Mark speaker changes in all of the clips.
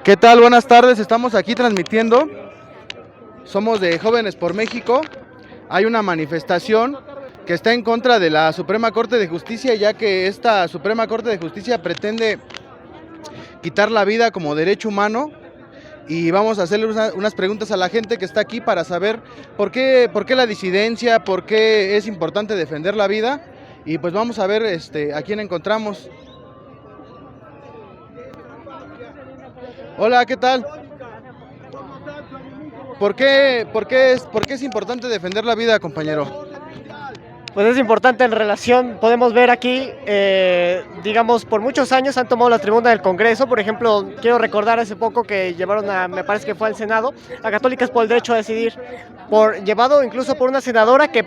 Speaker 1: ¿Qué tal? Buenas tardes, estamos aquí transmitiendo. Somos de Jóvenes por México. Hay una manifestación que está en contra de la Suprema Corte de Justicia, ya que esta Suprema Corte de Justicia pretende quitar la vida como derecho humano. Y vamos a hacerle unas preguntas a la gente que está aquí para saber por qué la disidencia, por qué es importante defender la vida. Y pues vamos a ver a quién encontramos. Hola, ¿qué tal? ¿Por qué es importante defender la vida, compañero?
Speaker 2: Pues es importante en relación, podemos ver aquí, digamos, por muchos años han tomado la tribuna del Congreso. Por ejemplo, quiero recordar hace poco que llevaron me parece que fue al Senado, a Católicas por el Derecho a Decidir, llevado incluso por una senadora que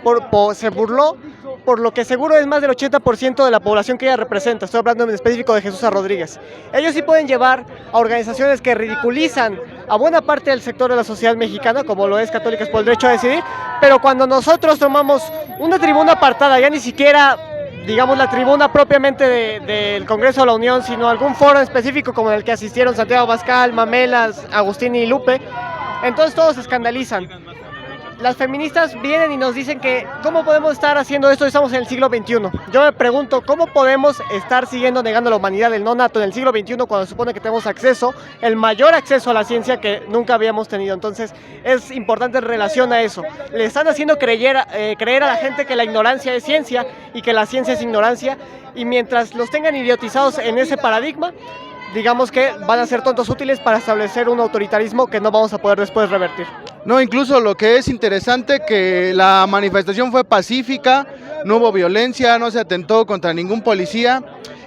Speaker 2: se burló por lo que seguro es más del 80% de la población que ella representa. Estoy hablando en específico de Jesús Rodríguez. Ellos sí pueden llevar a organizaciones que ridiculizan a buena parte del sector de la sociedad mexicana, como lo es Católicas por el Derecho a Decidir, pero cuando nosotros tomamos una tribuna apartada, ya ni siquiera digamos la tribuna propiamente del Congreso de la Unión, sino algún foro específico como el que asistieron Santiago Abascal, Mamelas, Agustín y Lupe, entonces todos se escandalizan. Las feministas vienen y nos dicen que ¿cómo podemos estar haciendo esto? Estamos en el siglo XXI. Yo me pregunto, ¿cómo podemos estar siguiendo negando a la humanidad el no nato en el siglo XXI cuando se supone que tenemos acceso, el mayor acceso a la ciencia que nunca habíamos tenido? Entonces es importante en relación a eso. Le están haciendo creer a la gente que la ignorancia es ciencia y que la ciencia es ignorancia, y mientras los tengan idiotizados en ese paradigma, digamos que van a ser tontos útiles para establecer un autoritarismo que no vamos a poder después revertir.
Speaker 1: No, incluso lo que es interesante, que la manifestación fue pacífica, no hubo violencia, no se atentó contra ningún policía,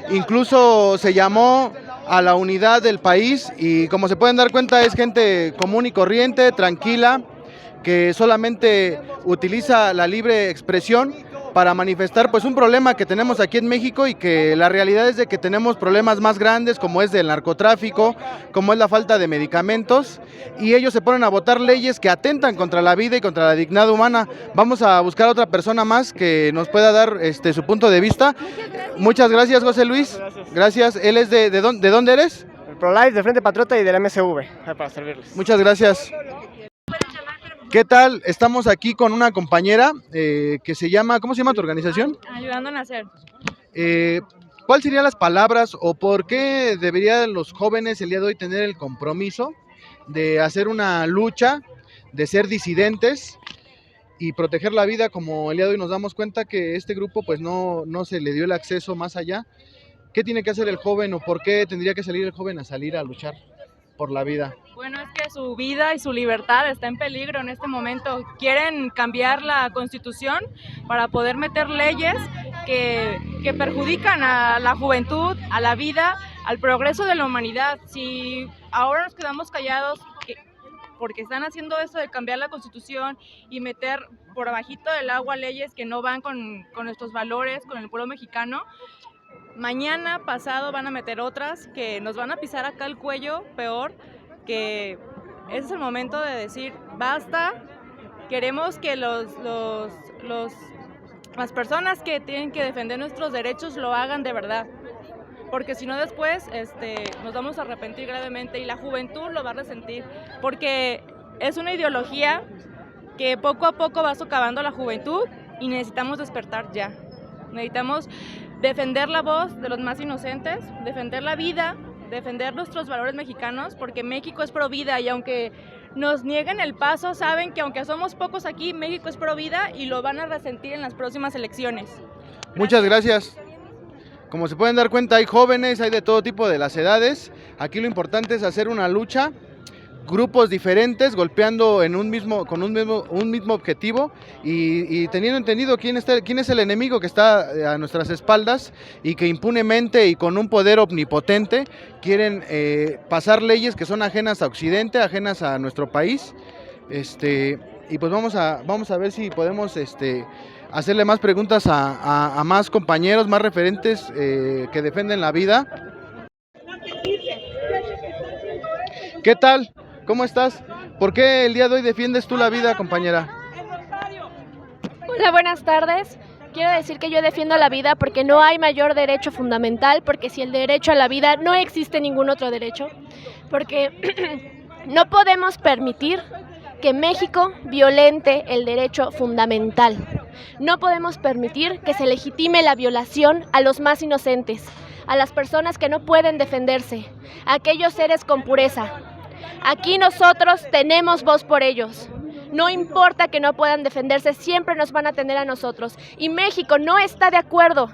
Speaker 1: incluso se llamó a la unidad del país y como se pueden dar cuenta es gente común y corriente, tranquila, que solamente utiliza la libre expresión para manifestar pues un problema que tenemos aquí en México, y que la realidad es de que tenemos problemas más grandes como es del narcotráfico, como es la falta de medicamentos, y ellos se ponen a votar leyes que atentan contra la vida y contra la dignidad humana. Vamos a buscar a otra persona más que nos pueda dar su punto de vista. Muchas gracias, José Luis. Gracias. Él es ¿de dónde eres?
Speaker 2: El ProLife, de Frente Patriota y del MSV, para servirles.
Speaker 1: Muchas gracias. ¿Qué tal? Estamos aquí con una compañera que se llama, ¿cómo se llama tu organización?
Speaker 3: Ayudando a nacer.
Speaker 1: ¿Cuáles serían las palabras o por qué deberían los jóvenes el día de hoy tener el compromiso de hacer una lucha, de ser disidentes y proteger la vida, como el día de hoy nos damos cuenta que este grupo pues no se le dio el acceso más allá? ¿Qué tiene que hacer el joven o por qué tendría que salir el joven a salir a luchar por la vida?
Speaker 3: Bueno, es que su vida y su libertad está en peligro en este momento. Quieren cambiar la Constitución para poder meter leyes que perjudican a la juventud, a la vida, al progreso de la humanidad. Si ahora nos quedamos callados porque están haciendo eso de cambiar la Constitución y meter por abajito del agua leyes que no van con nuestros valores, con el pueblo mexicano, mañana, pasado van a meter otras que nos van a pisar acá el cuello peor, que ese es el momento de decir basta. Queremos que las personas que tienen que defender nuestros derechos lo hagan de verdad, porque si no después nos vamos a arrepentir gravemente y la juventud lo va a resentir, porque es una ideología que poco a poco va socavando a la juventud y necesitamos despertar ya. Necesitamos defender la voz de los más inocentes, defender la vida, defender nuestros valores mexicanos, porque México es pro vida, y aunque nos nieguen el paso, saben que aunque somos pocos aquí, México es pro vida y lo van a resentir en las próximas elecciones.
Speaker 1: Muchas gracias. Como se pueden dar cuenta, hay jóvenes, hay de todo tipo de las edades. Aquí lo importante es hacer una lucha, grupos diferentes golpeando en un mismo objetivo y teniendo entendido quién es el enemigo que está a nuestras espaldas y que impunemente y con un poder omnipotente quieren pasar leyes que son ajenas a Occidente, ajenas a nuestro país. Y pues vamos a ver si podemos hacerle más preguntas a más compañeros, más referentes que defienden la vida. ¿Qué tal? ¿Cómo estás? ¿Por qué el día de hoy defiendes tú la vida, compañera?
Speaker 4: Hola, buenas tardes. quiero decir que yo defiendo la vida porque no hay mayor derecho fundamental, porque si el derecho a la vida no existe ningún otro derecho, porque no podemos permitir que México violente el derecho fundamental. No podemos permitir que se legitime la violación a los más inocentes, a las personas que no pueden defenderse, a aquellos seres con pureza. Aquí nosotros tenemos voz por ellos. No importa que no puedan defenderse, siempre nos van a tener a nosotros. Y México no está de acuerdo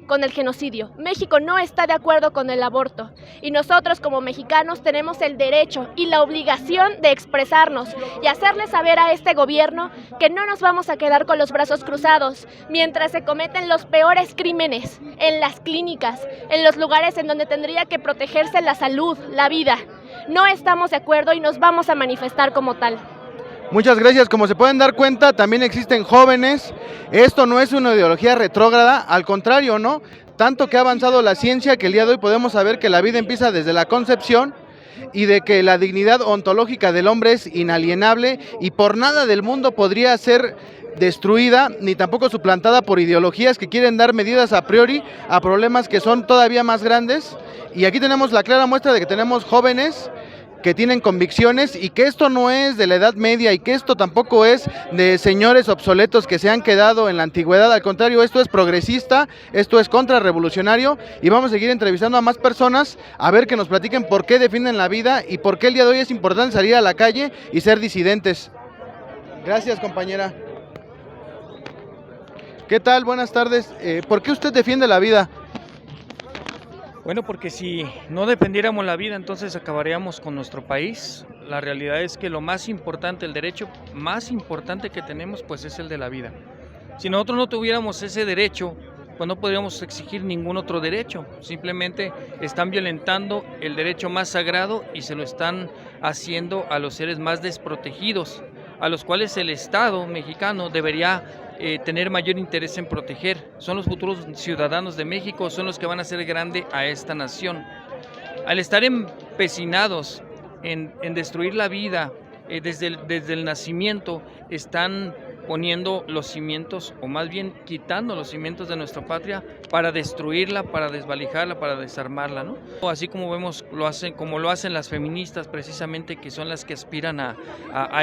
Speaker 4: con el genocidio. México no está de acuerdo con el aborto. Y nosotros como mexicanos tenemos el derecho y la obligación de expresarnos y hacerle saber a este gobierno que no nos vamos a quedar con los brazos cruzados mientras se cometen los peores crímenes en las clínicas, en los lugares en donde tendría que protegerse la salud, la vida. No estamos de acuerdo y nos vamos a manifestar como tal.
Speaker 1: Muchas gracias. Como se pueden dar cuenta, también existen jóvenes. Esto no es una ideología retrógrada, al contrario, ¿no? Tanto que ha avanzado la ciencia que el día de hoy podemos saber que la vida empieza desde la concepción y de que la dignidad ontológica del hombre es inalienable y por nada del mundo podría ser destruida ni tampoco suplantada por ideologías que quieren dar medidas a priori a problemas que son todavía más grandes. Y aquí tenemos la clara muestra de que tenemos jóvenes que tienen convicciones y que esto no es de la Edad Media y que esto tampoco es de señores obsoletos que se han quedado en la antigüedad, al contrario, esto es progresista, esto es contrarrevolucionario y vamos a seguir entrevistando a más personas a ver que nos platiquen por qué defienden la vida y por qué el día de hoy es importante salir a la calle y ser disidentes. Gracias, compañera. ¿Qué tal? Buenas tardes. ¿Por qué usted defiende la vida?
Speaker 5: Bueno, porque si no defendiéramos la vida, entonces acabaríamos con nuestro país. La realidad es que lo más importante, el derecho más importante que tenemos, pues es el de la vida. Si nosotros no tuviéramos ese derecho, pues no podríamos exigir ningún otro derecho. Simplemente están violentando el derecho más sagrado y se lo están haciendo a los seres más desprotegidos, a los cuales el Estado mexicano debería tener mayor interés en proteger. Son los futuros ciudadanos de México, son los que van a hacer grande a esta nación. Al estar empecinados en destruir la vida desde el nacimiento, están poniendo los cimientos, o más bien quitando los cimientos de nuestra patria para destruirla, para desvalijarla, para desarmarla, ¿no? Así como vemos, como lo hacen las feministas precisamente, que son las que aspiran a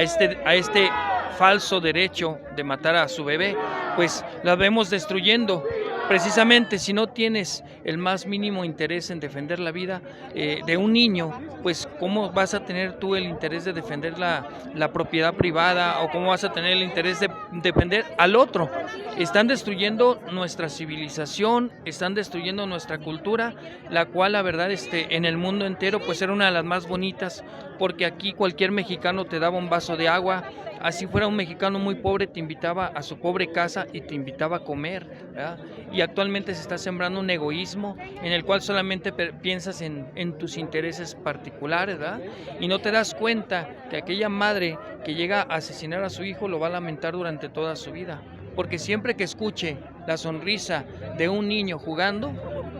Speaker 5: este falso derecho de matar a su bebé, pues las vemos destruyendo. Precisamente, si no tienes el más mínimo interés en defender la vida de un niño, pues ¿cómo vas a tener tú el interés de defender la propiedad privada o cómo vas a tener el interés de defender al otro? Están destruyendo nuestra civilización, están destruyendo nuestra cultura, la cual la verdad en el mundo entero pues era una de las más bonitas, porque aquí cualquier mexicano te daba un vaso de agua. Así fuera un mexicano muy pobre, te invitaba a su pobre casa y te invitaba a comer, ¿verdad? Y actualmente se está sembrando un egoísmo en el cual solamente piensas en tus intereses particulares, ¿verdad? Y no te das cuenta que aquella madre que llega a asesinar a su hijo lo va a lamentar durante toda su vida. Porque siempre que escuche la sonrisa de un niño jugando,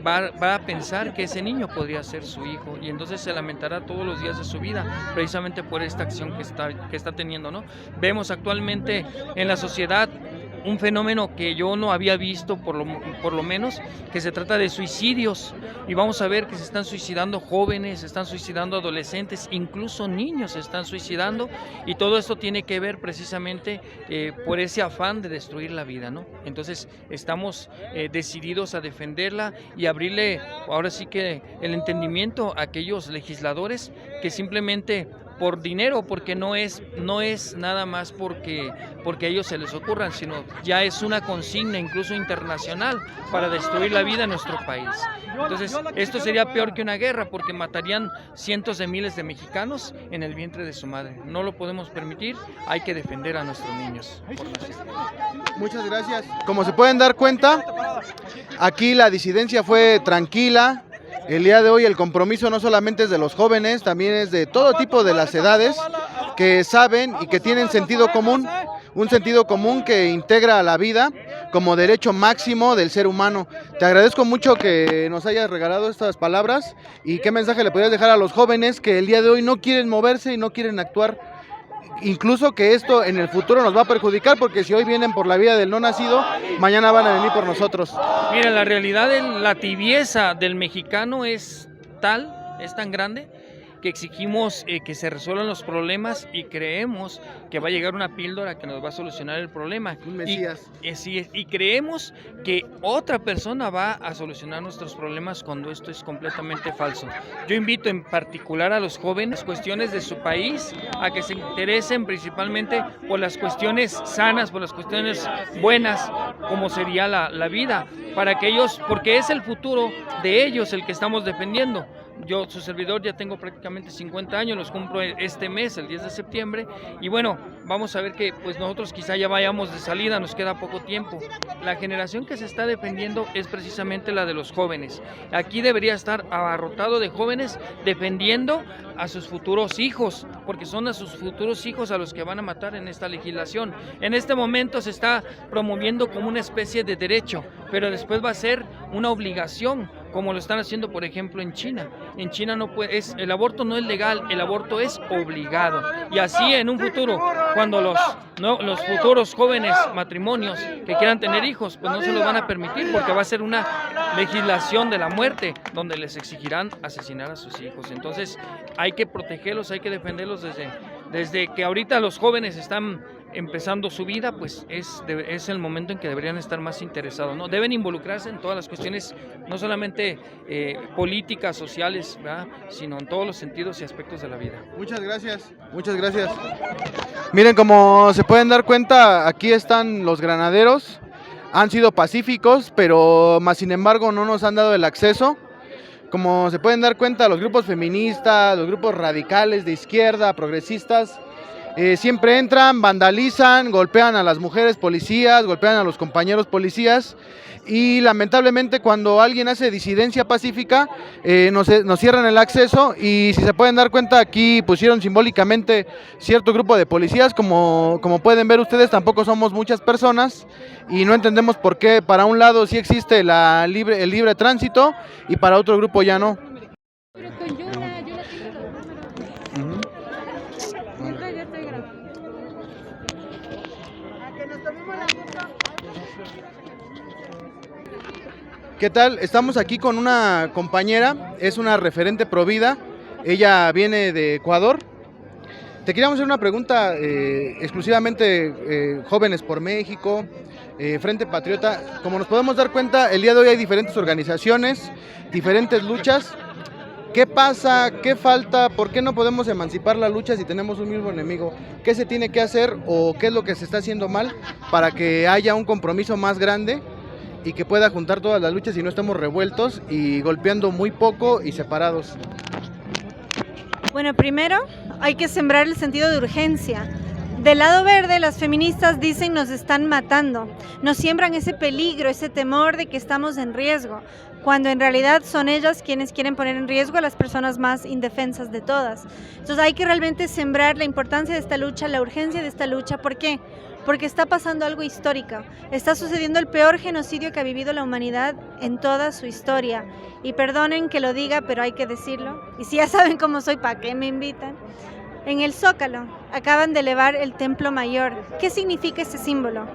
Speaker 5: va a pensar que ese niño podría ser su hijo y entonces se lamentará todos los días de su vida, precisamente por esta acción que está teniendo, ¿no? Vemos actualmente en la sociedad un fenómeno que yo no había visto, por lo menos, que se trata de suicidios, y vamos a ver que se están suicidando jóvenes, se están suicidando adolescentes, incluso niños se están suicidando, y todo esto tiene que ver precisamente por ese afán de destruir la vida, ¿no? Entonces estamos decididos a defenderla y abrirle ahora sí que el entendimiento a aquellos legisladores que simplemente por dinero, porque no es nada más porque a ellos se les ocurran, sino ya es una consigna incluso internacional para destruir la vida en nuestro país. Entonces, esto sería peor que una guerra, porque matarían cientos de miles de mexicanos en el vientre de su madre. No lo podemos permitir, hay que defender a nuestros niños.
Speaker 1: Muchas gracias. Como se pueden dar cuenta, aquí la disidencia fue tranquila. El día de hoy el compromiso no solamente es de los jóvenes, también es de todo tipo de las edades que saben y que tienen sentido común, un sentido común que integra a la vida como derecho máximo del ser humano. Te agradezco mucho que nos hayas regalado estas palabras y qué mensaje le podrías dejar a los jóvenes que el día de hoy no quieren moverse y no quieren actuar. incluso que esto en el futuro nos va a perjudicar, porque si hoy vienen por la vía del no nacido, mañana van a venir por nosotros.
Speaker 5: Mira, la realidad de la tibieza del mexicano es tan grande, que exigimos que se resuelvan los problemas y creemos que va a llegar una píldora que nos va a solucionar el problema.
Speaker 1: Un mesías.
Speaker 5: Y creemos que otra persona va a solucionar nuestros problemas cuando esto es completamente falso. Yo invito en particular a los jóvenes, cuestiones de su país, a que se interesen principalmente por las cuestiones sanas, por las cuestiones buenas, como sería la vida, para que ellos, porque es el futuro de ellos el que estamos defendiendo. Yo, su servidor, ya tengo prácticamente 50 años, los cumplo este mes, el 10 de septiembre, y bueno, vamos a ver que pues nosotros quizá ya vayamos de salida, nos queda poco tiempo. La generación que se está defendiendo es precisamente la de los jóvenes. Aquí debería estar abarrotado de jóvenes defendiendo a sus futuros hijos, porque son a sus futuros hijos a los que van a matar en esta legislación. En este momento se está promoviendo como una especie de derecho, pero después va a ser una obligación, como lo están haciendo por ejemplo en China. En China el aborto no es legal, el aborto es obligado. Y así en un futuro, cuando los futuros jóvenes matrimonios que quieran tener hijos, pues no se los van a permitir, porque va a ser una legislación de la muerte, donde les exigirán asesinar a sus hijos. Entonces hay que protegerlos, hay que defenderlos desde que ahorita los jóvenes están empezando su vida, pues es el momento en que deberían estar más interesados, ¿no? Deben involucrarse en todas las cuestiones, no solamente políticas, sociales, ¿verdad?, sino en todos los sentidos y aspectos de la vida.
Speaker 1: Muchas gracias, muchas gracias. Miren, como se pueden dar cuenta, aquí están los granaderos, han sido pacíficos, pero más sin embargo no nos han dado el acceso. Como se pueden dar cuenta, los grupos feministas, los grupos radicales de izquierda, progresistas, siempre entran, vandalizan, golpean a las mujeres policías, golpean a los compañeros policías, y lamentablemente cuando alguien hace disidencia pacífica nos cierran el acceso. Y si se pueden dar cuenta, aquí pusieron simbólicamente cierto grupo de policías. Como pueden ver ustedes, tampoco somos muchas personas y no entendemos por qué para un lado sí existe el libre tránsito y para otro grupo ya no. ¿Qué tal? Estamos aquí con una compañera, es una referente provida, ella viene de Ecuador. Te queríamos hacer una pregunta exclusivamente Jóvenes por México, Frente Patriota. Como nos podemos dar cuenta, el día de hoy hay diferentes organizaciones, diferentes luchas. ¿Qué pasa? ¿Qué falta? ¿Por qué no podemos emancipar la lucha si tenemos un mismo enemigo? ¿Qué se tiene que hacer o qué es lo que se está haciendo mal para que haya un compromiso más grande y que pueda juntar todas las luchas y no estemos revueltos y golpeando muy poco y separados?
Speaker 6: Bueno, primero hay que sembrar el sentido de urgencia. Del lado verde, las feministas dicen nos están matando, nos siembran ese peligro, ese temor de que estamos en riesgo, cuando en realidad son ellas quienes quieren poner en riesgo a las personas más indefensas de todas. Entonces hay que realmente sembrar la importancia de esta lucha, la urgencia de esta lucha. ¿Por qué? Porque está pasando algo histórico, está sucediendo el peor genocidio que ha vivido la humanidad en toda su historia. Y perdonen que lo diga, pero hay que decirlo, y si ya saben cómo soy, ¿para qué me invitan? En el Zócalo acaban de elevar el Templo Mayor. ¿Qué significa este símbolo?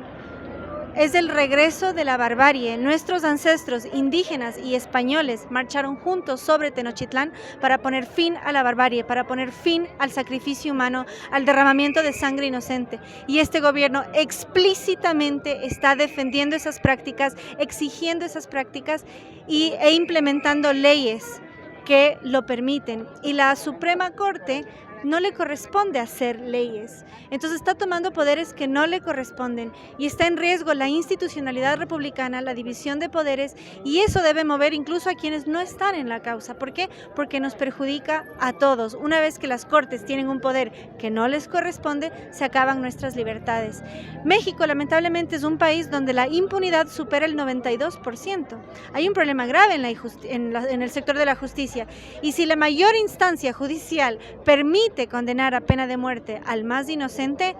Speaker 6: Es el regreso de la barbarie. Nuestros ancestros indígenas y españoles marcharon juntos sobre Tenochtitlán para poner fin a la barbarie, para poner fin al sacrificio humano, al derramamiento de sangre inocente. Y este gobierno explícitamente está defendiendo esas prácticas, exigiendo esas prácticas e implementando leyes que lo permiten. Y la Suprema Corte no le corresponde hacer leyes, entonces está tomando poderes que no le corresponden y está en riesgo la institucionalidad republicana, la división de poderes, y eso debe mover incluso a quienes no están en la causa. ¿Por qué? Porque nos perjudica a todos. Una vez que las cortes tienen un poder que no les corresponde, se acaban nuestras libertades. México lamentablemente es un país donde la impunidad supera el 92%. Hay un problema grave en el sector de la justicia, y si la mayor instancia judicial permite condenar a pena de muerte al más inocente,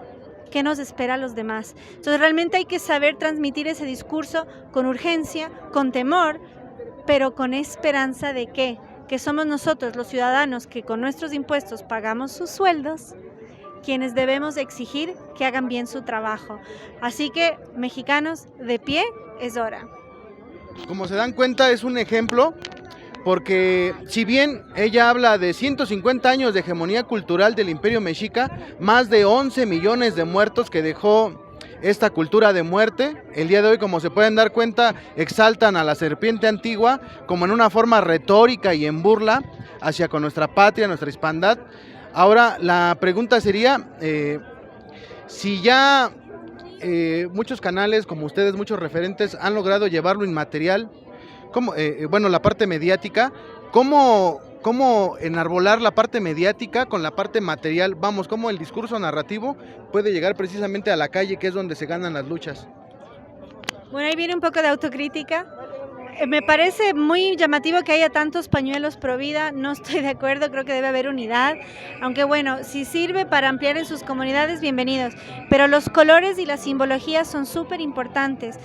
Speaker 6: ¿qué nos espera a los demás? Entonces realmente hay que saber transmitir ese discurso con urgencia, con temor, pero con esperanza de que somos nosotros los ciudadanos que con nuestros impuestos pagamos sus sueldos, quienes debemos exigir que hagan bien su trabajo. Así que, mexicanos, de pie, es hora.
Speaker 1: Como se dan cuenta, es un ejemplo, porque si bien ella habla de 150 años de hegemonía cultural del Imperio Mexica, más de 11 millones de muertos que dejó esta cultura de muerte, el día de hoy, como se pueden dar cuenta, exaltan a la serpiente antigua como en una forma retórica y en burla hacia con nuestra patria, nuestra hispanidad. Ahora la pregunta sería, si ya muchos canales como ustedes, muchos referentes han logrado llevar lo inmaterial, bueno, la parte mediática, ¿cómo enarbolar la parte mediática con la parte material? Vamos, ¿cómo el discurso narrativo puede llegar precisamente a la calle, que es donde se ganan las luchas?
Speaker 6: Bueno, ahí viene un poco de autocrítica. Me parece muy llamativo que haya tantos pañuelos pro vida, no estoy de acuerdo, creo que debe haber unidad, aunque bueno, si sirve para ampliar en sus comunidades, bienvenidos, pero los colores y la simbología son súper importantes.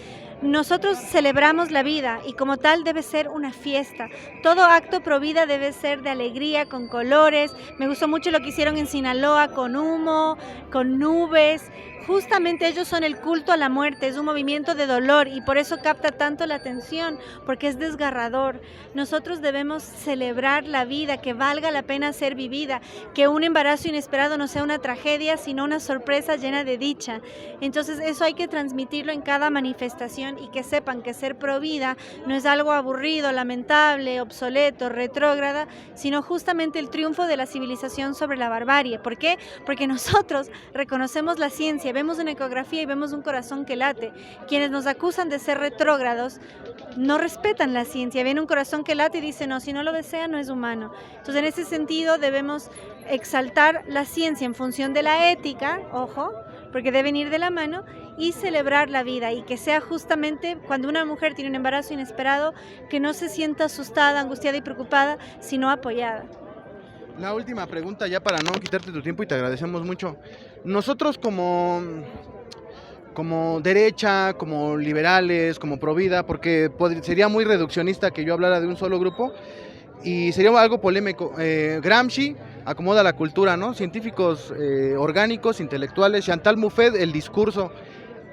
Speaker 6: Nosotros celebramos la vida y como tal debe ser una fiesta. Todo acto pro vida debe ser de alegría, con colores. Me gustó mucho lo que hicieron en Sinaloa, con humo, con nubes. Justamente ellos son el culto a la muerte, es un movimiento de dolor y por eso capta tanto la atención, porque es desgarrador. Nosotros debemos celebrar la vida, que valga la pena ser vivida, que un embarazo inesperado no sea una tragedia, sino una sorpresa llena de dicha. Entonces eso hay que transmitirlo en cada manifestación y que sepan que ser pro vida no es algo aburrido, lamentable, obsoleto, retrógrada, sino justamente el triunfo de la civilización sobre la barbarie. ¿Por qué? Porque nosotros reconocemos la ciencia, vemos una ecografía y vemos un corazón que late. Quienes nos acusan de ser retrógrados no respetan la ciencia, ven un corazón que late y dicen, no, si no lo desea no es humano. Entonces en ese sentido debemos exaltar la ciencia en función de la ética, ojo, porque deben ir de la mano, y celebrar la vida, y que sea justamente cuando una mujer tiene un embarazo inesperado, que no se sienta asustada, angustiada y preocupada, sino apoyada.
Speaker 1: La última pregunta ya para no quitarte tu tiempo y te agradecemos mucho. Nosotros como derecha, como liberales, como provida, porque sería muy reduccionista que yo hablara de un solo grupo y sería algo polémico. Gramsci acomoda la cultura, ¿no? Científicos orgánicos, intelectuales, Chantal Mouffe, el discurso.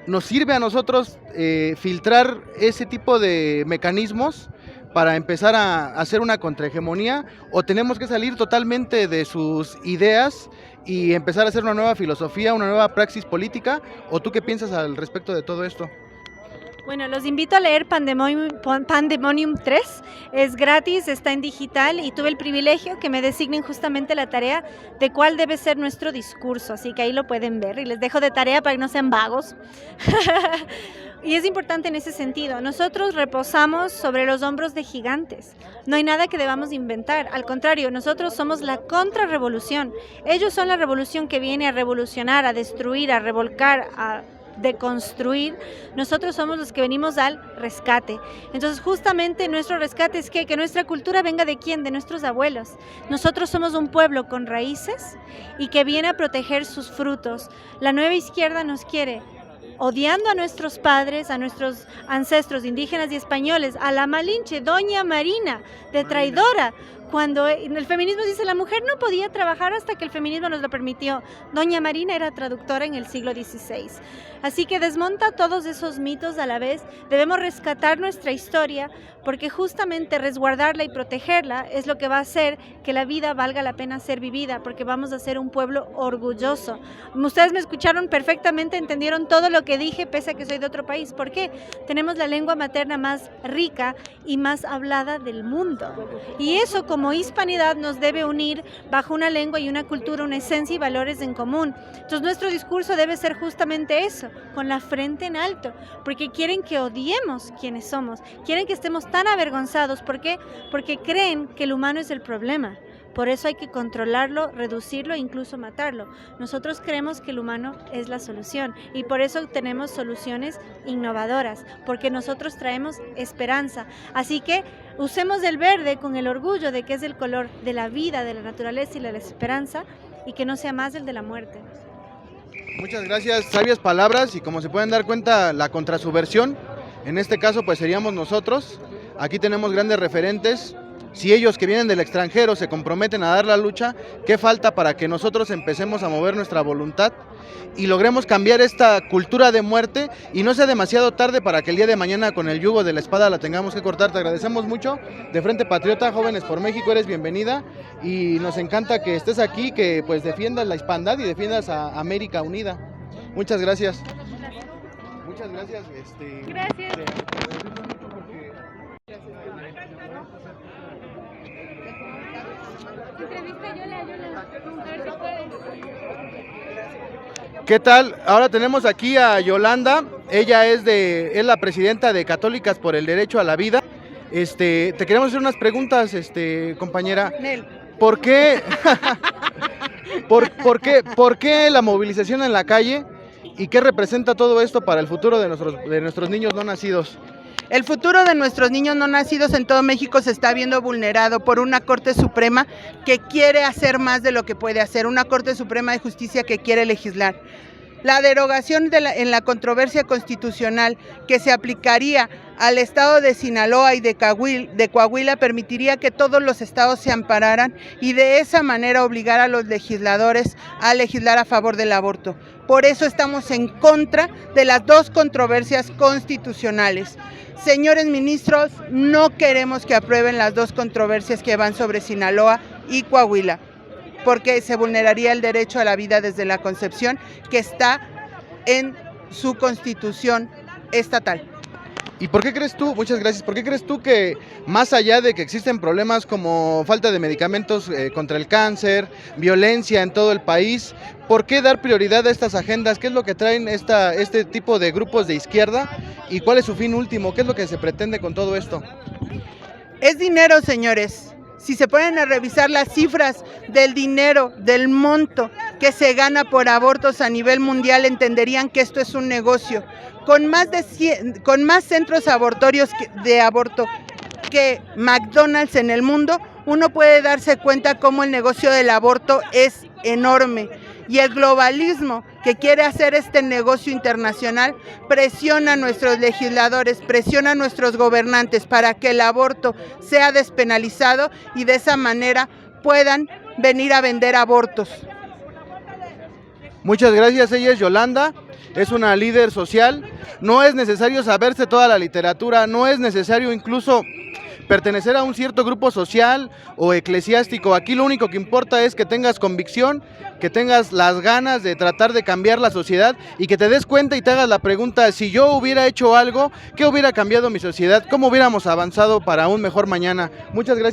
Speaker 1: ¿Nos sirve a nosotros filtrar ese tipo de mecanismos para empezar a hacer una contrahegemonía, o tenemos que salir totalmente de sus ideas y empezar a hacer una nueva filosofía, una nueva praxis política? ¿O tú qué piensas al respecto de todo esto?
Speaker 6: Bueno, los invito a leer Pandemonium 3, es gratis, está en digital y tuve el privilegio que me designen justamente la tarea de cuál debe ser nuestro discurso, así que ahí lo pueden ver y les dejo de tarea para que no sean vagos. Y es importante en ese sentido, nosotros reposamos sobre los hombros de gigantes, no hay nada que debamos inventar, al contrario, nosotros somos la contrarrevolución, ellos son la revolución que viene a revolucionar, a destruir, a revolcar, a deconstruir. Nosotros somos los que venimos al rescate. Entonces justamente nuestro rescate es que nuestra cultura venga ¿de quién? De nuestros abuelos. Nosotros somos un pueblo con raíces y que viene a proteger sus frutos. La nueva izquierda nos quiere odiando a nuestros padres, a nuestros ancestros indígenas y españoles, a la Malinche, Doña Marina, de traidora. Cuando en el feminismo dice la mujer no podía trabajar hasta que el feminismo nos lo permitió. Doña Marina era traductora en el siglo XVI. Así que desmonta todos esos mitos a la vez. Debemos rescatar nuestra historia porque justamente resguardarla y protegerla es lo que va a hacer que la vida valga la pena ser vivida, porque vamos a ser un pueblo orgulloso. Ustedes me escucharon perfectamente, entendieron todo lo que dije pese a que soy de otro país. ¿Por qué? Tenemos la lengua materna más rica y más hablada del mundo. Y eso como hispanidad nos debe unir bajo una lengua y una cultura, una esencia y valores en común. Entonces nuestro discurso debe ser justamente eso, con la frente en alto, porque quieren que odiemos quienes somos, quieren que estemos tan avergonzados. ¿Por qué? Porque creen que el humano es el problema. Por eso hay que controlarlo, reducirlo e incluso matarlo. Nosotros creemos que el humano es la solución y por eso tenemos soluciones innovadoras, porque nosotros traemos esperanza. Así que usemos el verde con el orgullo de que es el color de la vida, de la naturaleza y de la esperanza, y que no sea más el de la muerte.
Speaker 1: Muchas gracias, sabias palabras, y como se pueden dar cuenta, la contrasubversión, en este caso pues seríamos nosotros. Aquí tenemos grandes referentes, Si ellos que vienen del extranjero se comprometen a dar la lucha, ¿qué falta para que nosotros empecemos a mover nuestra voluntad y logremos cambiar esta cultura de muerte y no sea demasiado tarde para que el día de mañana con el yugo de la espada la tengamos que cortar? Te agradecemos mucho. De Frente Patriota, Jóvenes por México, eres bienvenida y nos encanta que estés aquí, que pues defiendas la hispanidad y defiendas a América Unida. Muchas gracias. Muchas gracias.
Speaker 3: Gracias.
Speaker 1: ¿Qué tal? Ahora tenemos aquí a Yolanda, ella es la presidenta de Católicas por el Derecho a la Vida. Te queremos hacer unas preguntas, compañera. ¿Por qué, por qué la movilización en la calle y qué representa todo esto para el futuro de nuestros niños no nacidos?
Speaker 7: El futuro de nuestros niños no nacidos en todo México se está viendo vulnerado por una Corte Suprema que quiere hacer más de lo que puede hacer, una Corte Suprema de Justicia que quiere legislar. La derogación en la controversia constitucional que se aplicaría al estado de Sinaloa y de Coahuila permitiría que todos los estados se ampararan y de esa manera obligar a los legisladores a legislar a favor del aborto. Por eso estamos en contra de las dos controversias constitucionales. Señores ministros, no queremos que aprueben las dos controversias que van sobre Sinaloa y Coahuila, porque se vulneraría el derecho a la vida desde la concepción que está en su constitución estatal.
Speaker 1: ¿Y por qué crees tú, muchas gracias, por qué crees tú que más allá de que existen problemas como falta de medicamentos contra el cáncer, violencia en todo el país, por qué dar prioridad a estas agendas? ¿Qué es lo que traen este tipo de grupos de izquierda y cuál es su fin último? ¿Qué es lo que se pretende con todo esto?
Speaker 7: Es dinero, señores. Si se ponen a revisar las cifras del dinero, del monto que se gana por abortos a nivel mundial, entenderían que esto es un negocio. Con más centros abortorios de aborto que McDonald's en el mundo, uno puede darse cuenta cómo el negocio del aborto es enorme. Y el globalismo que quiere hacer este negocio internacional presiona a nuestros legisladores, presiona a nuestros gobernantes para que el aborto sea despenalizado y de esa manera puedan venir a vender abortos.
Speaker 1: Muchas gracias, ella es Yolanda, es una líder social. No es necesario saberse toda la literatura, no es necesario incluso pertenecer a un cierto grupo social o eclesiástico. Aquí lo único que importa es que tengas convicción, que tengas las ganas de tratar de cambiar la sociedad y que te des cuenta y te hagas la pregunta: si yo hubiera hecho algo, ¿qué hubiera cambiado mi sociedad? ¿Cómo hubiéramos avanzado para un mejor mañana? Muchas gracias.